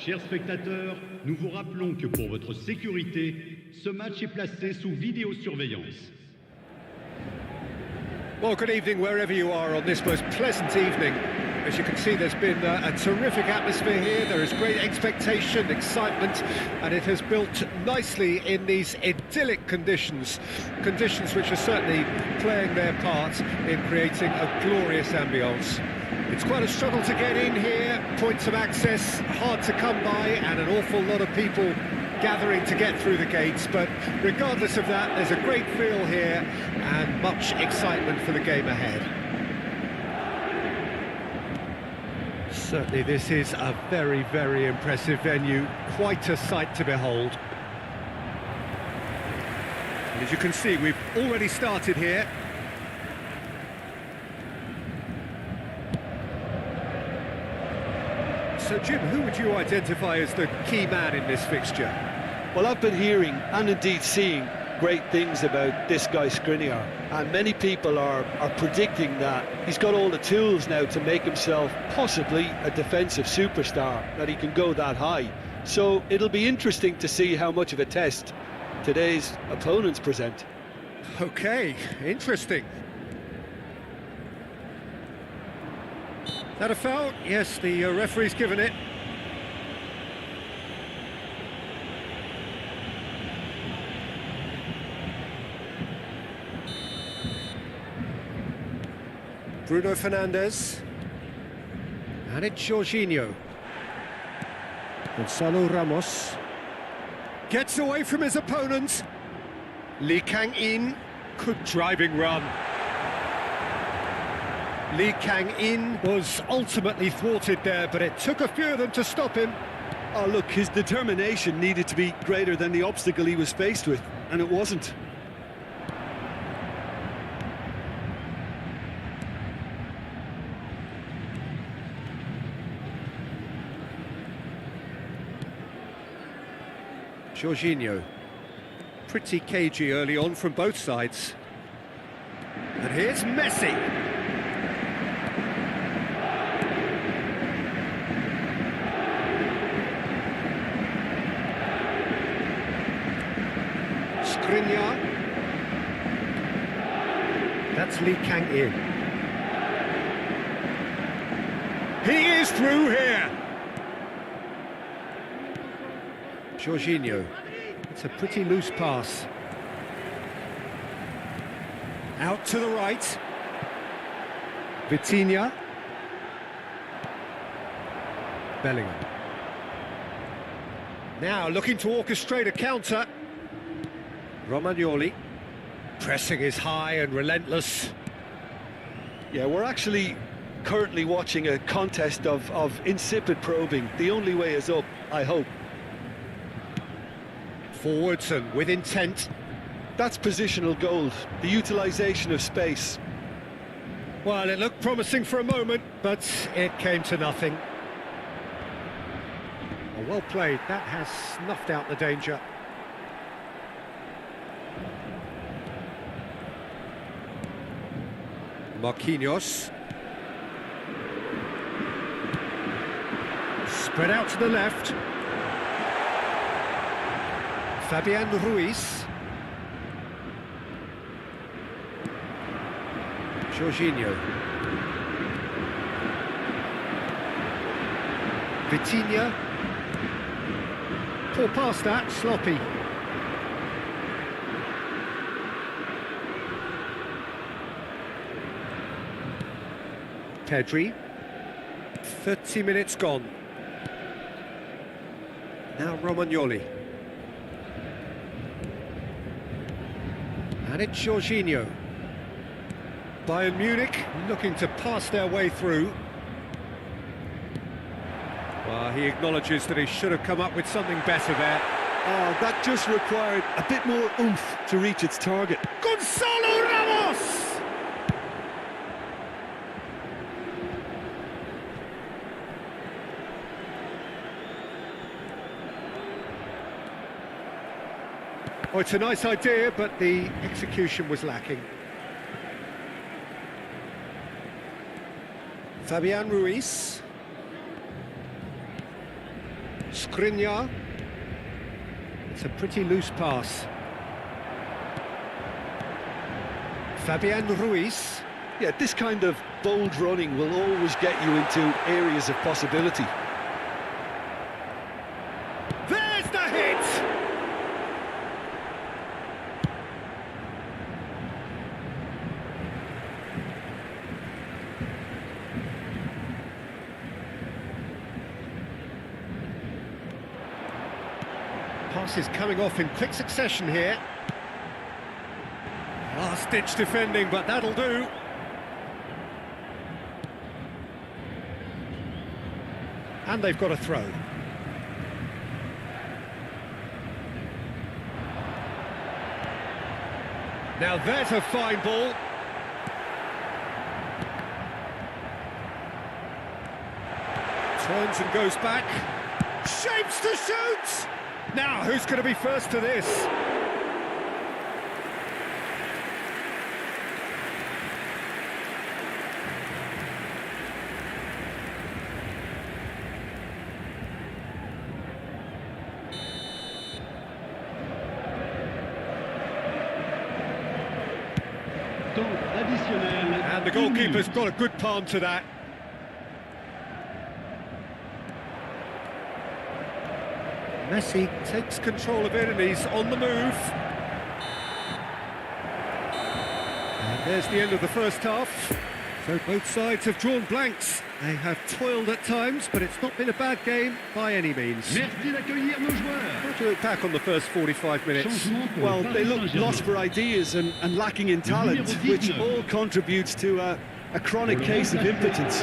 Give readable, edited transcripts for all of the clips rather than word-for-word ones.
Chers spectateurs, nous vous rappelons que pour votre sécurité, ce match est placé sous vidéosurveillance. Well, good evening wherever you are on this most pleasant evening. As you can see, there's been a terrific atmosphere here. There is great expectation, excitement, and it has built nicely in these idyllic conditions. Conditions which are certainly playing their part in creating a glorious ambience. It's quite a struggle to get in here, points of access hard to come by, and an awful lot of people gathering to get through the gates, but regardless of that, there's a great feel here and much excitement for the game ahead. Certainly this is a very, very impressive venue, quite a sight to behold. And as you can see, we've already started here. So Jim, who would you identify as the key man in this fixture? Well, I've been hearing and indeed seeing great things about this guy Skriniar, and many people are predicting that he's got all the tools now to make himself possibly a defensive superstar, that he can go that high. So it'll be interesting to see how much of a test today's opponents present. Okay, interesting. That a foul? Yes, the referee's given it. Bruno Fernandes. And it's Jorginho. Gonzalo Ramos. Gets away from his opponent. Lee Kang-in. Good driving run. Lee Kang-in was ultimately thwarted there, but it took a few of them to stop him. Oh, look, his determination needed to be greater than the obstacle he was faced with, and it wasn't. Jorginho. Pretty cagey early on from both sides. And here's Messi. Skriniar. That's Lee Kang-in. He is through here. Jorginho. It's a pretty loose pass. Out to the right. Vitinha. Bellingham. Now looking to orchestrate a counter. Romagnoli. Pressing is high and relentless. Yeah, we're actually currently watching a contest of insipid probing. The only way is up, I hope. Forwards and with intent. That's positional gold, the utilisation of space. Well, it looked promising for a moment, but it came to nothing. Well played, that has snuffed out the danger. Marquinhos. Spread out to the left. Fabian Ruiz. Jorginho. Vitinha. Poor pass that, sloppy. Pedri. 30 minutes gone. Now Romagnoli. And it's Jorginho. Bayern Munich looking to pass their way through. Well, he acknowledges that he should have come up with something better there. Oh, that just required a bit more oomph to reach its target. Gonzalo Ramos! Oh, it's a nice idea, but the execution was lacking. Fabian Ruiz. Skriniar. It's a pretty loose pass. Fabian Ruiz. Yeah, this kind of bold running will always get you into areas of possibility. There's the hit! Passes coming off in quick succession here. Last-ditch defending, but that'll do. And they've got a throw. Now there's a fine ball. Turns and goes back. Shapes to shoot! Now, who's going to be first to this? And the goalkeeper's got a good palm to that. Messi takes control of it and he's on the move. And there's the end of the first half. So both sides have drawn blanks. They have toiled at times, but it's not been a bad game by any means. Merci d'accueillir nos joueurs. How do you look back on the first 45 minutes? Well, they look lost for ideas and lacking in talent, which all contributes to a chronic case of impotence.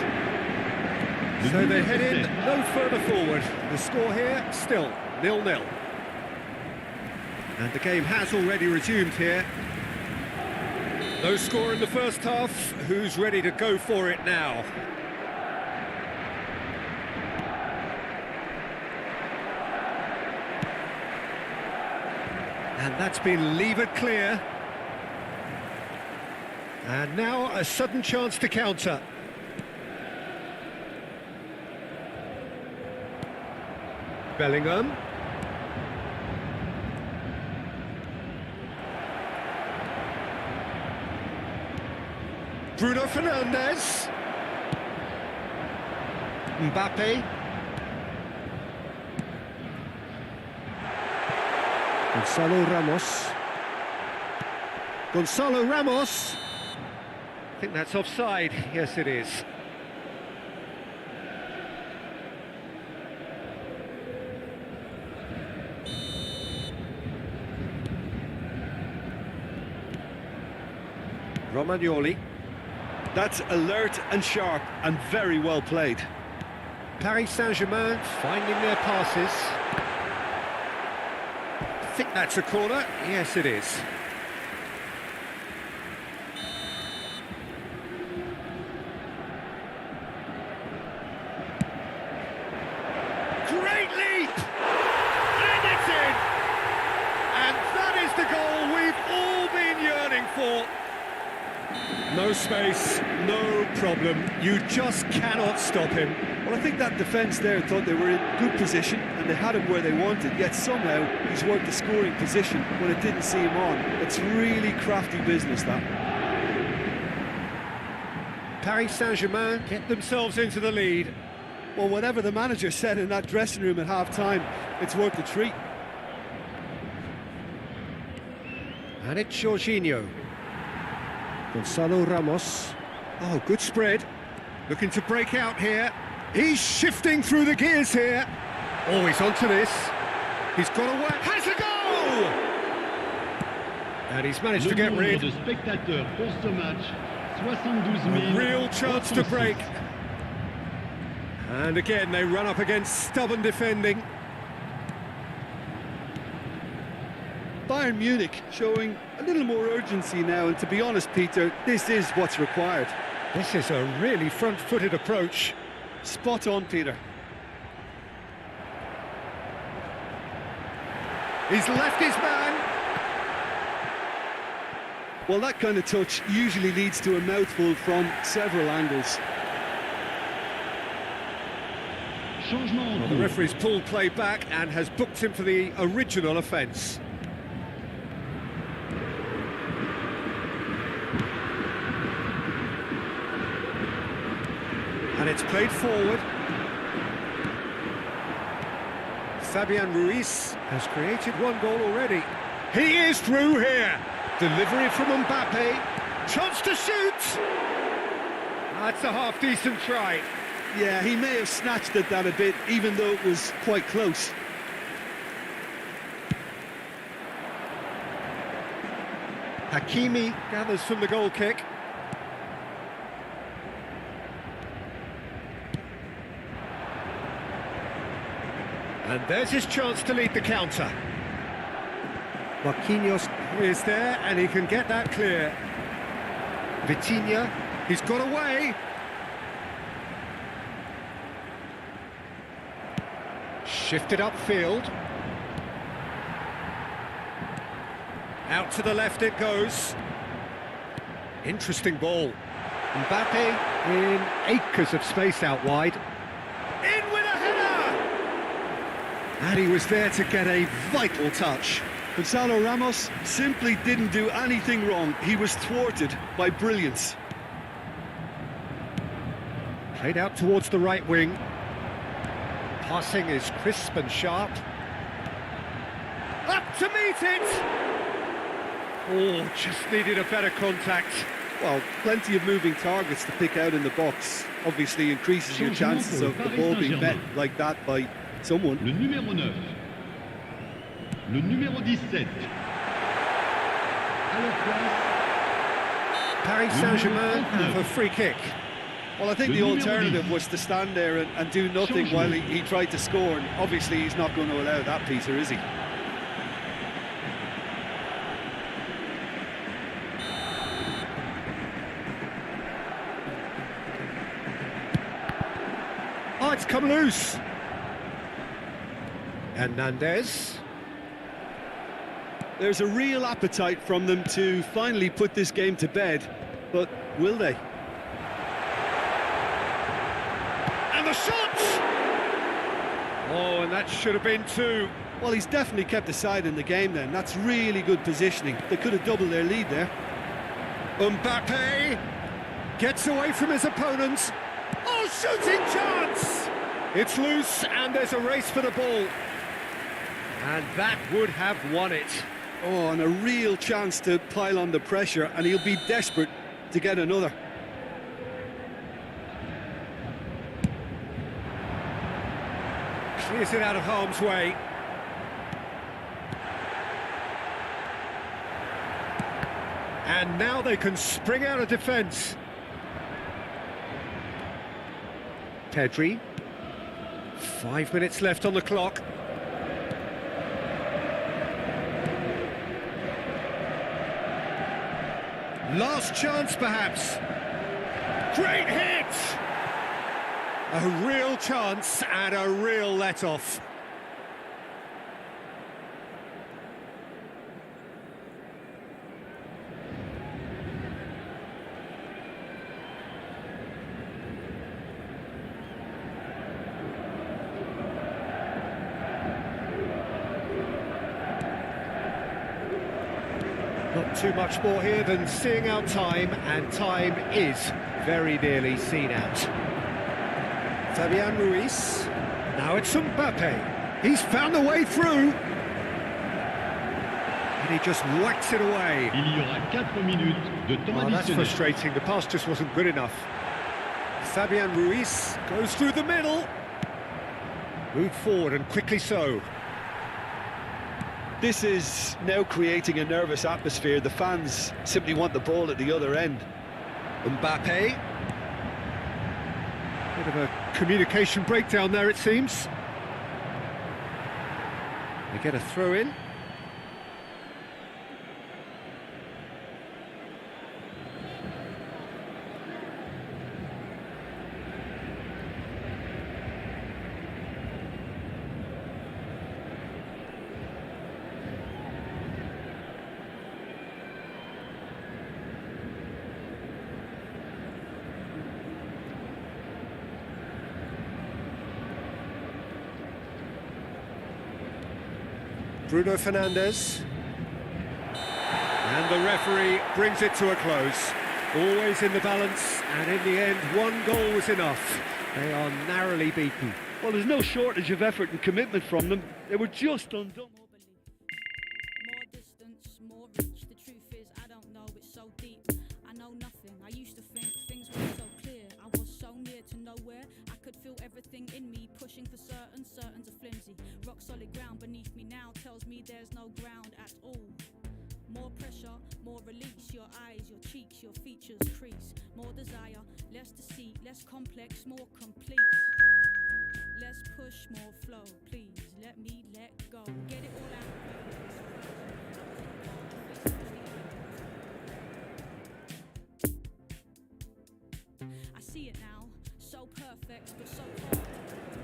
So they head in no further forward. The score here, still 0-0. And the game has already resumed here. No score in the first half. Who's ready to go for it now? And that's been levered clear. And now a sudden chance to counter. Bellingham. Bruno Fernandes. Mbappe. Gonzalo Ramos. Gonzalo Ramos. I think that's offside. Yes, it is. Romagnoli. That's alert and sharp and very well played. Paris Saint-Germain finding their passes. I think that's a corner. Yes, it is. Great leap! And it's in! And that is the goal we've all been yearning for. No space, no problem. You just cannot stop him. Well, I think that defence there thought they were in good position and they had him where they wanted, yet somehow he's worked the scoring position when it didn't see him on. It's really crafty business, that. Paris Saint-Germain get themselves into the lead. Well, whatever the manager said in that dressing room at half-time, it's worth the treat. And it's Jorginho. Gonzalo Ramos. Oh, good spread. Looking to break out here. He's shifting through the gears here. Oh, he's onto this. He's got a whack. Has a goal! And he's managed to get rid. De spectateurs pour ce match, 72 000. A real chance to break. And again, they run up against stubborn defending. Bayern Munich showing a little more urgency now, and to be honest, Peter, this is what's required. This is a really front-footed approach. Spot on, Peter. He's left his man. Well, that kind of touch usually leads to a mouthful from several angles. Changement en Well, the cours. referee's pulled play back and has booked him for the original offence. And it's played forward. Fabian Ruiz has created one goal already. He is through here. Delivery from Mbappe. Chance to shoot. That's a half-decent try. Yeah, he may have snatched at that a bit, even though it was quite close. Hakimi gathers from the goal kick. And there's his chance to lead the counter. Marquinhos is there and he can get that clear. Vitinha, he's got away. Shifted upfield. Out to the left it goes. Interesting ball. Mbappe in acres of space out wide. In with a header! And he was there to get a vital touch. Gonzalo Ramos simply didn't do anything wrong. He was thwarted by brilliance. Played out towards the right wing. Passing is crisp and sharp. Up to meet it! Oh, just needed a better contact. Well, plenty of moving targets to pick out in the box. Obviously increases your chances of the ball being met like that by someone. Le numéro 9. Le numéro 17. À leur place, Paris Saint-Germain have a free kick. Well, I think the alternative was to stand there and do nothing while he tried to score, and obviously he's not going to allow that, Peter, is he? Oh, it's come loose. Hernandez. There's a real appetite from them to finally put this game to bed, but will they? And the shot! Oh, and that should have been two. Well, he's definitely kept the side in the game then. That's really good positioning. They could have doubled their lead there. Mbappe gets away from his opponents. Oh, shooting chance! It's loose and there's a race for the ball. And that would have won it. Oh, and a real chance to pile on the pressure, and he'll be desperate to get another. Clears it out of harm's way. And now they can spring out of defence. Pedri. 5 minutes left on the clock. Last chance, perhaps. Great hit! A real chance and a real let-off. Not too much more here than seeing out time, and time is very nearly seen out. Fabian Ruiz. Now it's Mbappe. He's found a way through. And he just whacks it away. il y aura 4 minutes de temps Oh, that's additionnel. frustrating. The pass just wasn't good enough. Fabian Ruiz goes through the middle. Moved forward and quickly so. This is now creating a nervous atmosphere. The fans simply want the ball at the other end. Mbappe. Bit of a communication breakdown there, it seems. They get a throw in. Bruno Fernandes. And the referee brings it to a close. Always in the balance, and in the end, one goal was enough. They are narrowly beaten. Well, there's no shortage of effort and commitment from them. They were just undone. More distance, more reach. The truth is, I don't know, it's so deep. I know nothing. I used to think things were so clear. I was so near to nowhere. I could feel everything in me, pushing for certains are flimsy. Rock solid ground beneath me now tells me there's no ground at all. More pressure, more release. Your eyes, your cheeks, your features crease. More desire, less deceit, less complex, more complete. Less push, more flow. Please let me let go. Get it all out. I see it now. So perfect, but so far.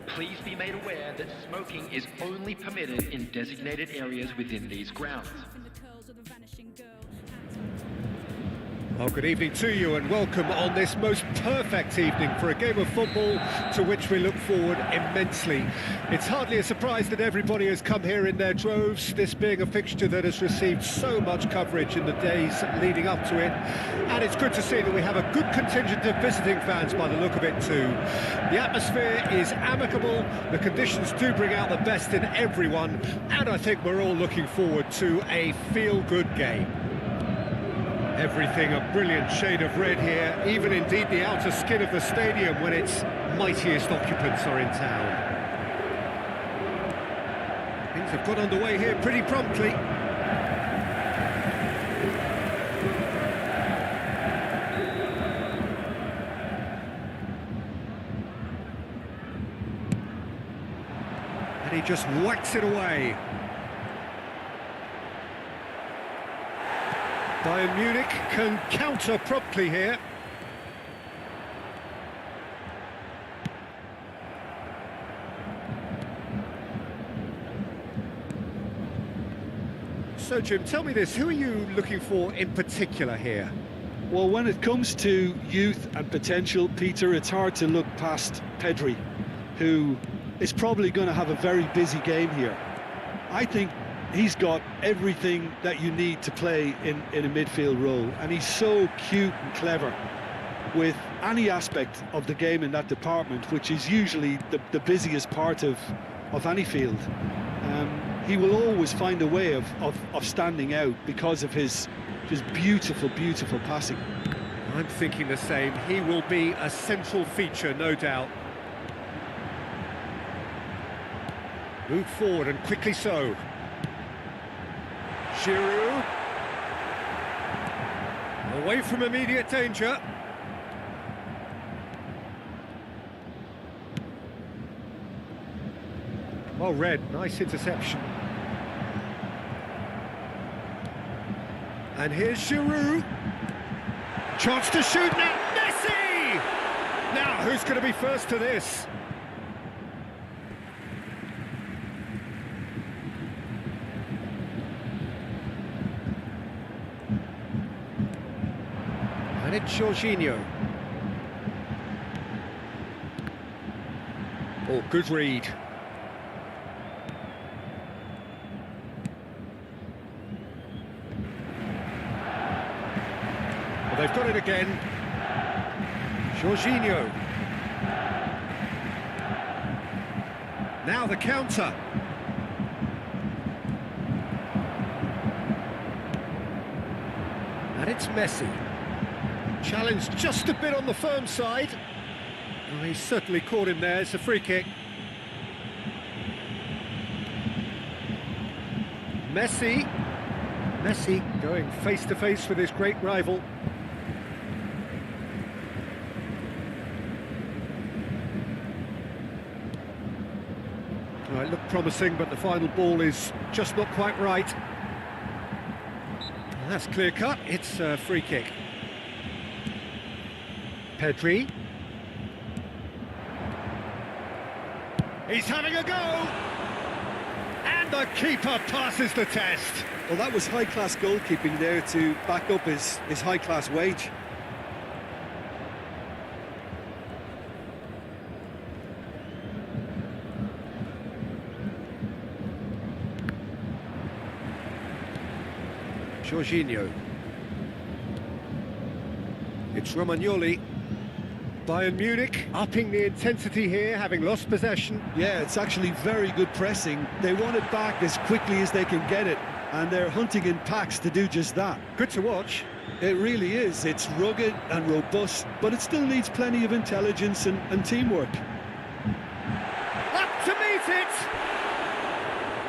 Please be made aware that smoking is only permitted in designated areas within these grounds. In the curls of the vanishing girl. Well, good evening to you and welcome on this most perfect evening for a game of football to which we look forward immensely. It's hardly a surprise that everybody has come here in their droves, this being a fixture that has received so much coverage in the days leading up to it. And it's good to see that we have a good contingent of visiting fans by the look of it too. The atmosphere is amicable, the conditions do bring out the best in everyone, and I think we're all looking forward to a feel-good game. Everything a brilliant shade of red here, even indeed the outer skin of the stadium when its mightiest occupants are in town. Things have got underway here pretty promptly. And he just whacks it away. Bayern Munich can counter promptly here. So Jim, tell me this, who are you looking for in particular here? Well, when it comes to youth and potential, Peter, it's hard to look past Pedri, who is probably going to have a very busy game here. I think he's got everything that you need to play in a midfield role, and he's so cute and clever with any aspect of the game in that department, which is usually the busiest part of any field. He will always find a way of standing out because of his beautiful, beautiful passing. I'm thinking the same. He will be a central feature, no doubt. Move forward, and quickly so. Giroud. Away from immediate danger. Well read, nice interception. And here's Giroud. Chance to shoot now, Messi! Now, who's going to be first to this? And it's Jorginho. Oh, good read. Well, they've got it again. Jorginho. Now the counter. And it's Messi. Challenged just a bit on the firm side. Oh, he's certainly caught him there. It's a free kick. Messi. Messi going face to face with his great rival. Well, it looked promising, but the final ball is just not quite right. And that's clear cut. It's a free kick. Pedri. He's having a go! And the keeper passes the test. Well, that was high-class goalkeeping there to back up his high-class wage. Jorginho. It's Romagnoli. Bayern Munich upping the intensity here, having lost possession. Yeah, it's actually very good pressing. They want it back as quickly as they can get it, and they're hunting in packs to do just that. Good to watch. It really is. It's rugged and robust, but it still needs plenty of intelligence and teamwork. Up to meet it!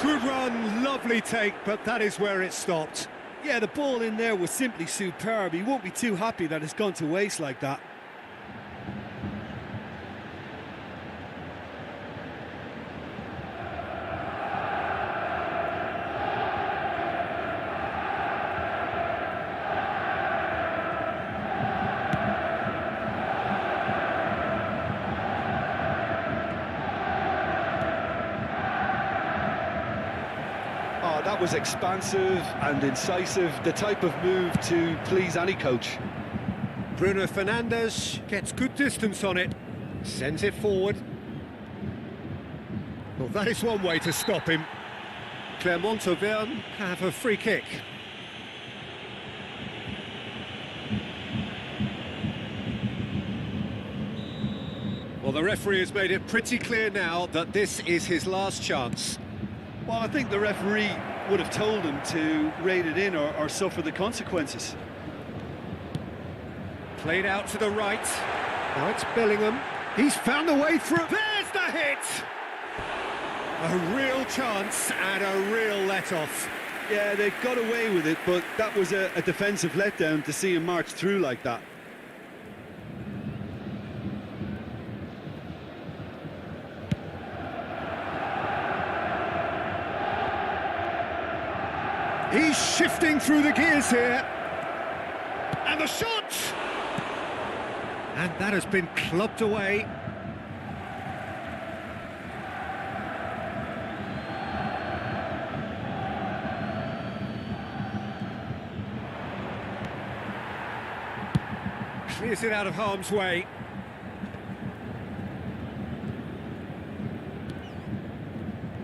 Good run, lovely take, but that is where it stopped. Yeah, the ball in there was simply superb. He won't be too happy that it's gone to waste like that. Oh, that was expansive and incisive, the type of move to please any coach. Bruno Fernandes gets good distance on it, sends it forward. Well, that is one way to stop him. Clermont-Auvergne have a free kick. Well, the referee has made it pretty clear now that this is his last chance. Well, I think the referee would have told him to rate it in or suffer the consequences. Played out to the right. Now it's Bellingham. He's found the way through. There's the hit! A real chance and a real let-off. Yeah, they got away with it, but that was a defensive letdown to see him march through like that. He's shifting through the gears here. And the shot! And that has been clubbed away. Clears it out of harm's way.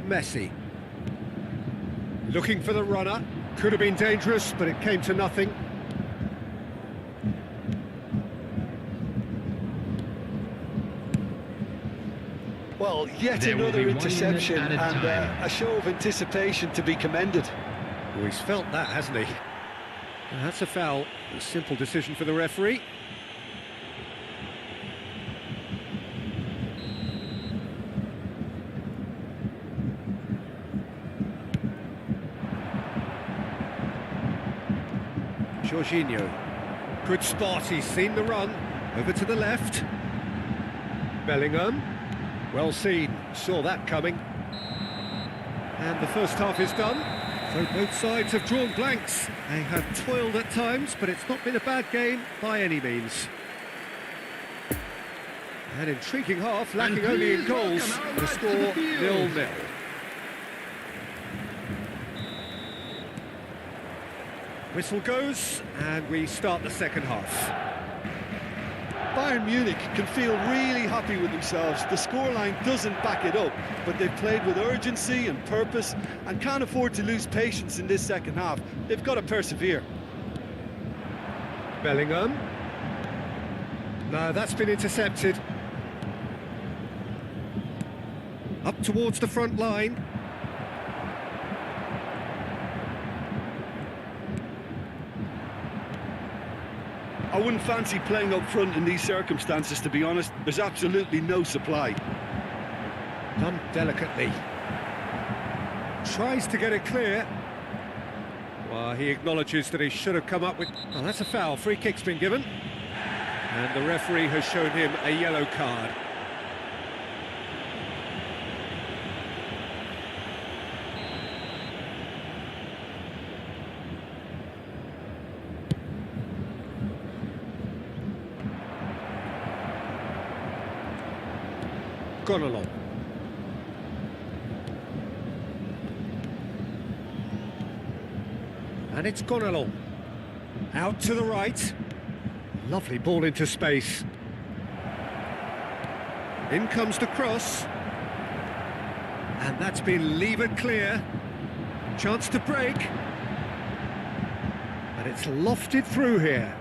Messi. Looking for the runner. Could have been dangerous, but it came to nothing. Well, yet There will another be 1 interception minute at a and time. a show of anticipation to be commended. Well, he's felt that, hasn't he? And that's a foul. A simple decision for the referee. Jorginho. Good spot, he's seen the run. Over to the left. Bellingham. Well seen, saw that coming. And the first half is done. So both sides have drawn blanks. They have toiled at times, but it's not been a bad game by any means. An intriguing half, lacking only in goals. The score 0-0. Whistle goes, and we start the second half. Bayern Munich can feel really happy with themselves. The scoreline doesn't back it up, but they've played with urgency and purpose and can't afford to lose patience in this second half. They've got to persevere. Bellingham. No, that's been intercepted. Up towards the front line. I wouldn't fancy playing up front in these circumstances, to be honest. There's absolutely no supply. Done delicately. Tries to get it clear. Well, he acknowledges that he should have come up with... Oh, that's a foul. Free kick's been given. And the referee has shown him a yellow card. Gone along. And it's gone along. Out to the right. Lovely ball into space. In comes the cross. And that's been levered clear. Chance to break. And it's lofted through here.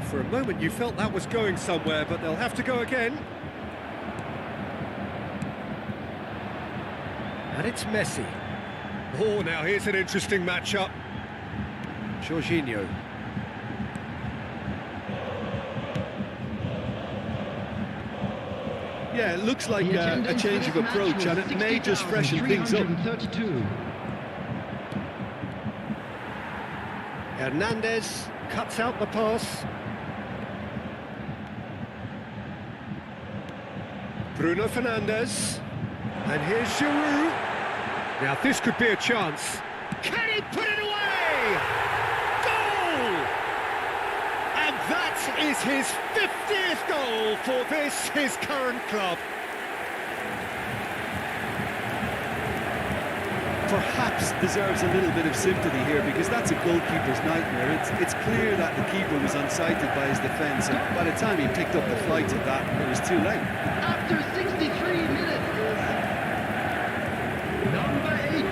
For a moment you felt that was going somewhere, but they'll have to go again. And it's Messi. Oh, now here's an interesting matchup. Jorginho. Yeah, it looks like a change of approach, and it may just freshen things up. Hernandez cuts out the pass. Bruno Fernandes. And here's Giroud. Now this could be a chance. Can he put it away? Goal! And that is his 50th goal for his current club. Perhaps deserves a little bit of sympathy here, because that's a goalkeeper's nightmare. It's clear that the keeper was unsighted by his defence, and by the time he picked up the flight of that, it was too late. After 63 minutes is number 18,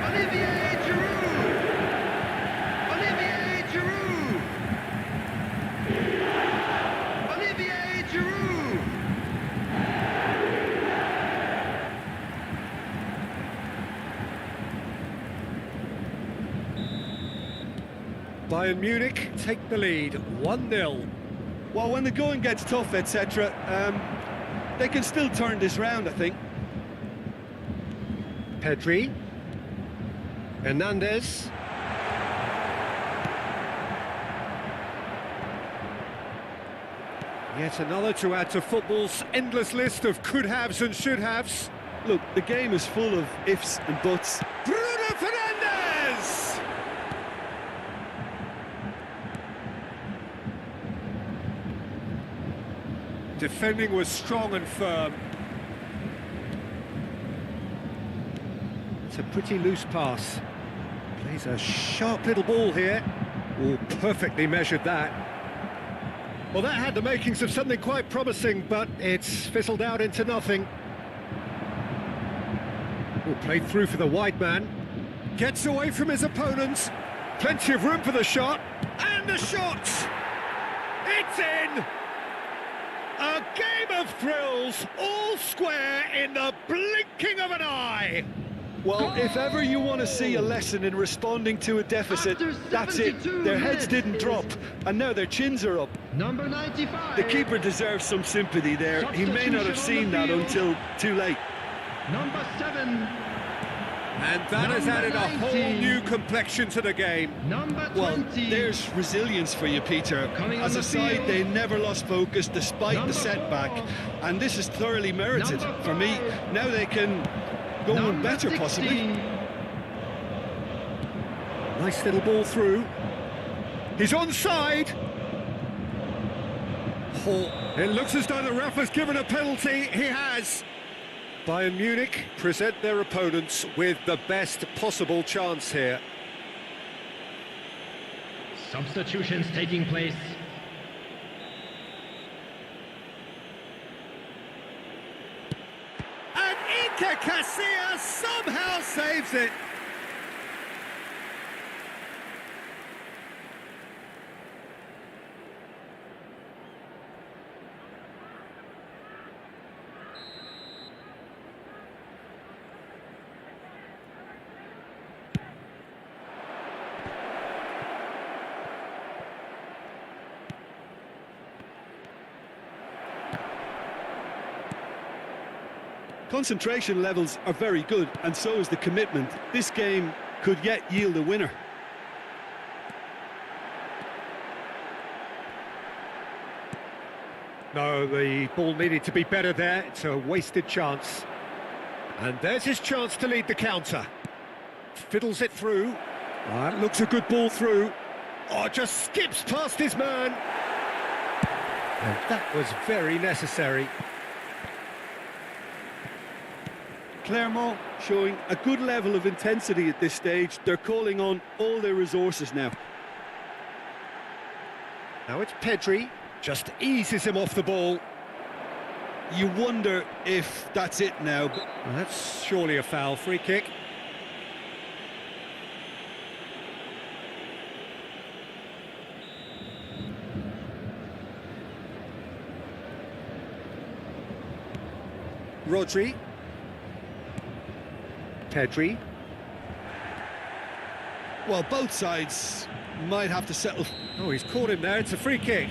Olivier Giroud. Olivier Giroud. Olivier Giroud. Bayern Munich take the lead, 1-0. Well, when the going gets tough, etc., they can still turn this round, I think. Pedri. Hernandez. Yet another to add to football's endless list of could-haves and should-haves. Look, the game is full of ifs and buts. Bruno Fernandes! Defending was strong and firm. It's a pretty loose pass. Plays a sharp little ball here. Oh, perfectly measured that. Well, that had the makings of something quite promising, but it's fizzled out into nothing. Oh, played through for the wide man. Gets away from his opponents. Plenty of room for the shot. And the shot! It's in! A game of thrills, all square in the blinking of an eye. Well, if ever you want to see a lesson in responding to a deficit, that's it. Their heads didn't drop, and now their chins are up. Number 95. The keeper deserves some sympathy there. He may not have seen that until too late. Number 7. And that has added a whole new complexion to the game. Number 20. Well, there's resilience for you, Peter. As a side, they never lost focus despite the setback, and this is thoroughly merited for me. Now they can go on better, 16. possibly. Nice little ball through. He's onside. Oh, it looks as though the ref has given a penalty. He has. Bayern Munich present their opponents with the best possible chance here. Substitutions taking place. And Iker Casillas somehow saves it. Concentration levels are very good, and so is the commitment. This game could yet yield a winner. No, the ball needed to be better there. It's a wasted chance. And there's his chance to lead the counter. Fiddles it through. That looks a good ball through. Oh, just skips past his man. And that was very necessary. Clermont showing a good level of intensity at this stage. They're calling on all their resources now. Now it's Pedri. Just eases him off the ball. You wonder if that's it now. Well, that's surely a foul. Free kick. Rodri. Pedri. Well, both sides might have to settle. Oh, he's caught him there. It's a free kick.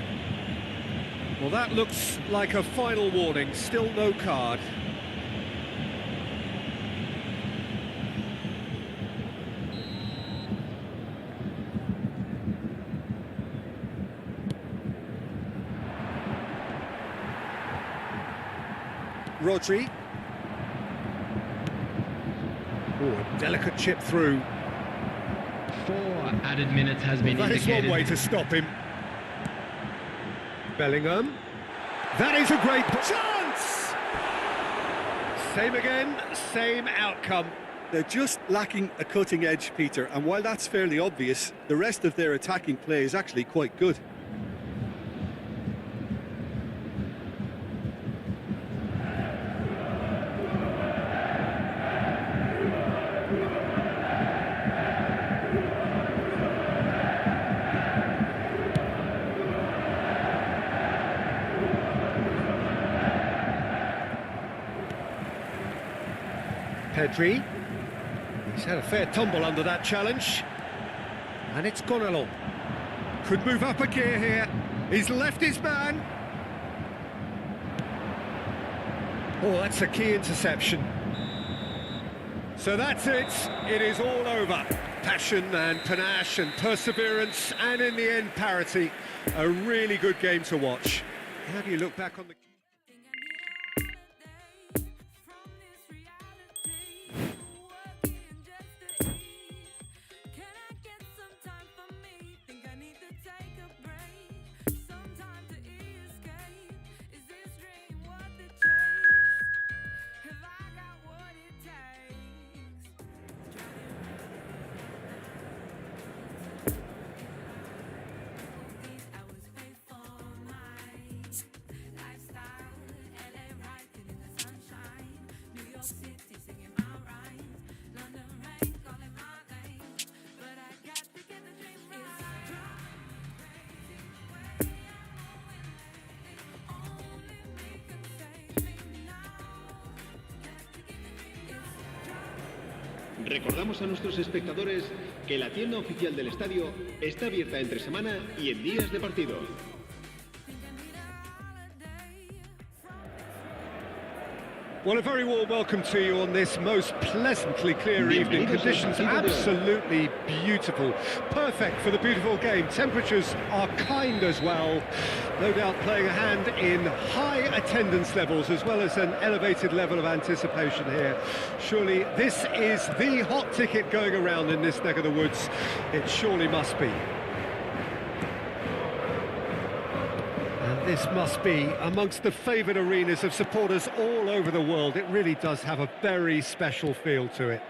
Well, that looks like a final warning. Still no card. Rodri. Oh, a delicate chip through. 4 added minutes has been That is indicated. one way to stop him. Bellingham. That is a great chance! Same again, same outcome. They're just lacking a cutting edge, Peter, and while that's fairly obvious, the rest of their attacking play is actually quite good. Pedri. He's had a fair tumble under that challenge. And it's gone along. Could move up a gear here. He's left his man. Oh, that's a key interception. So that's it. It is all over. Passion and panache and perseverance, and in the end, parity. A really good game to watch. How do you look back on the... Recordamos a nuestros espectadores que la tienda oficial del estadio está abierta entre semana y en días de partido. Well, a very warm welcome to you on this most pleasantly clear evening. Conditions absolutely beautiful. Perfect for the beautiful game. Temperatures are kind as well. No doubt playing a hand in high attendance levels as well as an elevated level of anticipation here. Surely this is the hot ticket going around in this neck of the woods. It surely must be. This must be amongst the favoured arenas of supporters all over the world. It really does have a very special feel to it.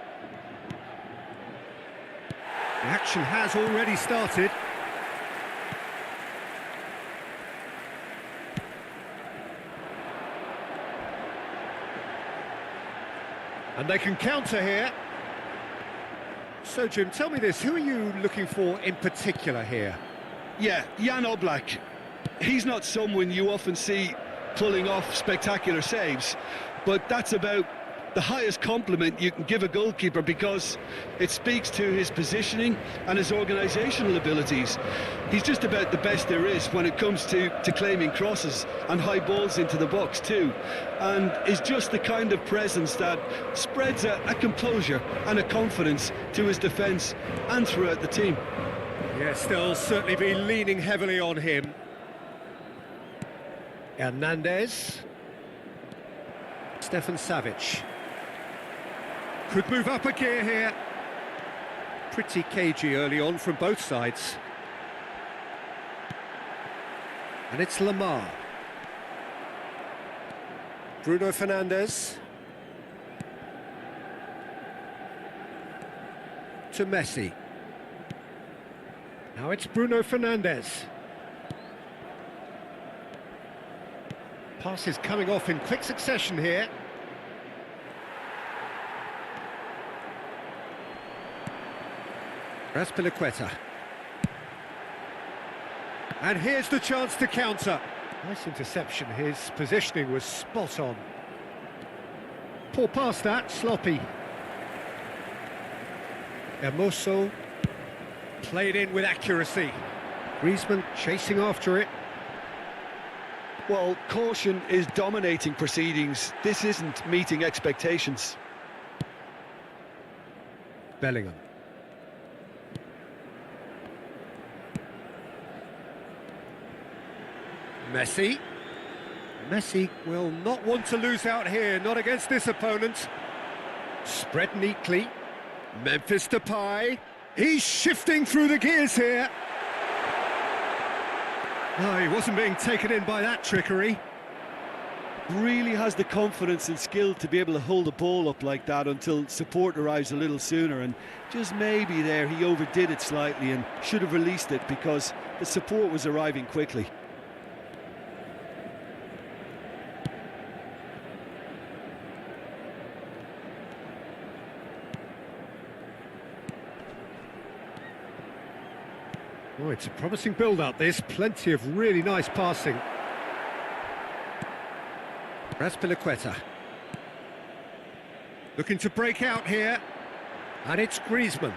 The action has already started. And they can counter here. So, Jim, tell me this, who are you looking for in particular here? Yeah, Jan Oblak. He's not someone you often see pulling off spectacular saves, but that's about the highest compliment you can give a goalkeeper because it speaks to his positioning and his organisational abilities. He's just about the best there is when it comes to claiming crosses and high balls into the box too, and is just the kind of presence that spreads a composure and a confidence to his defence and throughout the team. Yes, they'll certainly be leaning heavily on him. Hernandez. Stefan Savic. Could move up a gear here. Pretty cagey early on from both sides. And it's Lamar. Bruno Fernandes. To Messi. Now it's Bruno Fernandes. Passes coming off in quick succession here. Raspilicueta. And here's the chance to counter. Nice interception, his positioning was spot on. Poor pass that, sloppy. Hermoso played in with accuracy. Griezmann chasing after it. Well, caution is dominating proceedings. This isn't meeting expectations. Bellingham. Messi. Messi will not want to lose out here, not against this opponent. Spread neatly. Memphis Depay. He's shifting through the gears here. No, he wasn't being taken in by that trickery. Really has the confidence and skill to be able to hold the ball up like that until support arrives a little sooner, and just maybe there he overdid it slightly and should have released it because the support was arriving quickly. Oh, it's a promising build-up, this. Plenty of really nice passing. Raspilicueta. Looking to break out here. And it's Griezmann.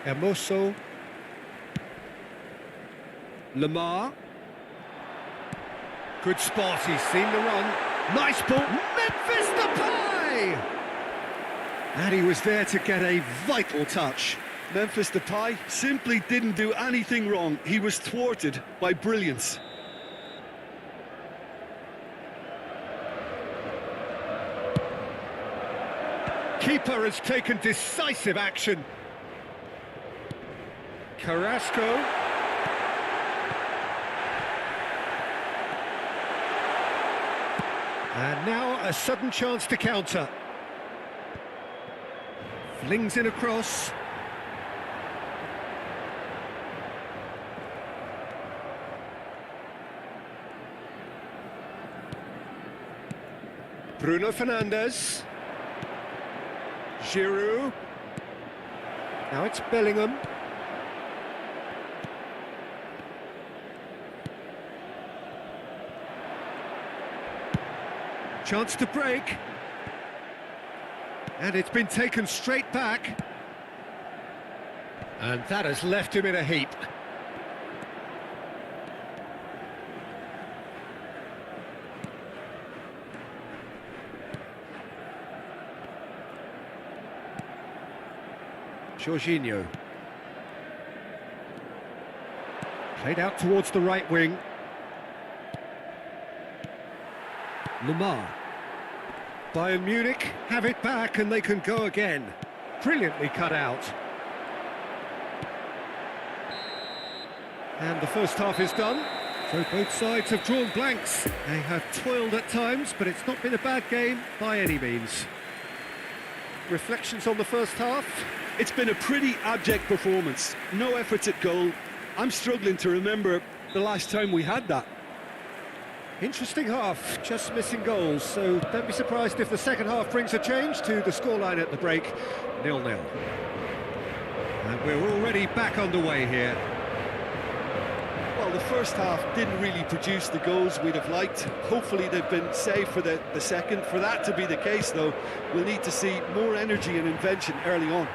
Hermoso. Lamar. Good spot, he's seen the run. Nice ball. Memphis Depay! And he was there to get a vital touch. Memphis Depay simply didn't do anything wrong. He was thwarted by brilliance. Keeper has taken decisive action. Carrasco. And now a sudden chance to counter. Flings in across. Bruno Fernandes. Giroud. Now it's Bellingham. Chance to break. And it's been taken straight back. And that has left him in a heap. Jorginho. Played out towards the right wing. Lamar. Bayern Munich have it back and they can go again. Brilliantly cut out. And the first half is done. So both sides have drawn blanks. They have toiled at times, but it's not been a bad game by any means. Reflections on the first half? It's been a pretty abject performance. No efforts at goal. I'm struggling to remember the last time we had that. Interesting half, just missing goals, so don't be surprised if the second half brings a change to the scoreline at the break, 0-0. And we're already back underway here. Well, the first half didn't really produce the goals we'd have liked. Hopefully they've been saved for the second. For that to be the case, though, we'll need to see more energy and invention early on.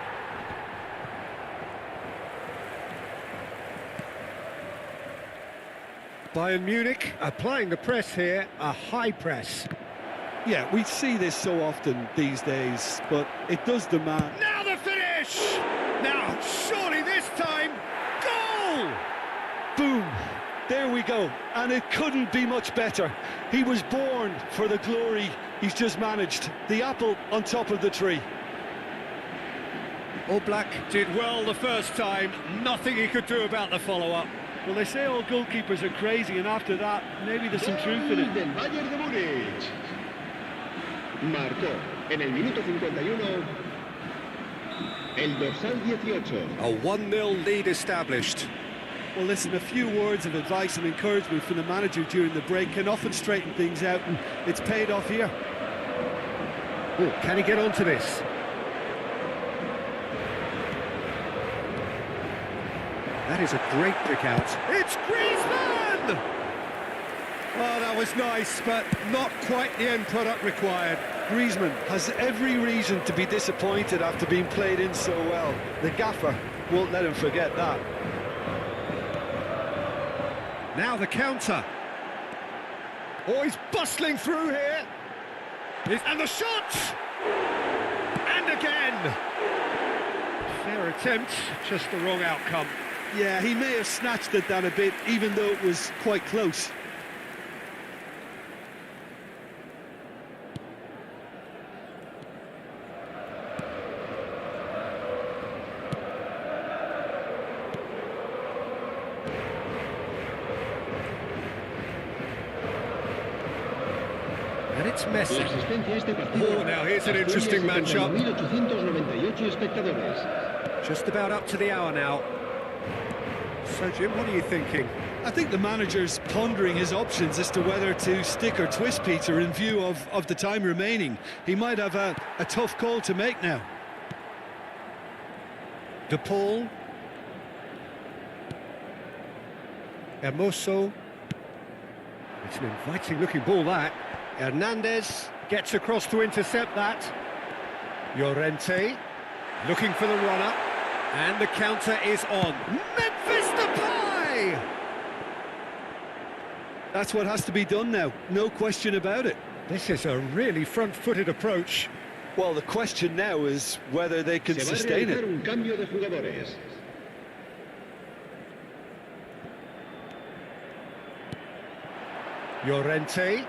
Bayern Munich applying the press here, a high press. Yeah, we see this so often these days, but it does demand... Now the finish! Now, surely this time, goal! Boom! There we go, and it couldn't be much better. He was born for the glory he's just managed. The apple on top of the tree. Oblak did well the first time, nothing he could do about the follow-up. Well, they say all goalkeepers are crazy, and after that, maybe there's some truth in it. Del Bayern de Múnich. Marcó en el minuto 51 el dorsal 18. A 1-0 lead established. Well, listen, a few words of advice and encouragement from the manager during the break can often straighten things out, and it's paid off here. Oh, can he get onto this? That is a great pick out. It's Griezmann! Oh, that was nice, but not quite the end product required. Griezmann has every reason to be disappointed after being played in so well. The gaffer won't let him forget that. Now the counter. Oh, he's bustling through here. And the shot! And again! Fair attempt, just the wrong outcome. Yeah, he may have snatched it down a bit, even though it was quite close. And it's Messi. La asistencia a este partido. Oh, now here's an interesting matchup. 1898 espectadores. Just about up to the hour now. So, Jim, what are you thinking? I think the manager's pondering his options as to whether to stick or twist Peter in view of the time remaining. He might have a tough call to make now. De Paul. Hermoso. It's an inviting-looking ball, that. Hernandez gets across to intercept that. Llorente looking for the runner. And the counter is on. Memphis Depay! That's what has to be done now, no question about it. This is a really front-footed approach. Well, the question now is whether they can Se va a sustain realizar it. un cambio de jugadores. Llorente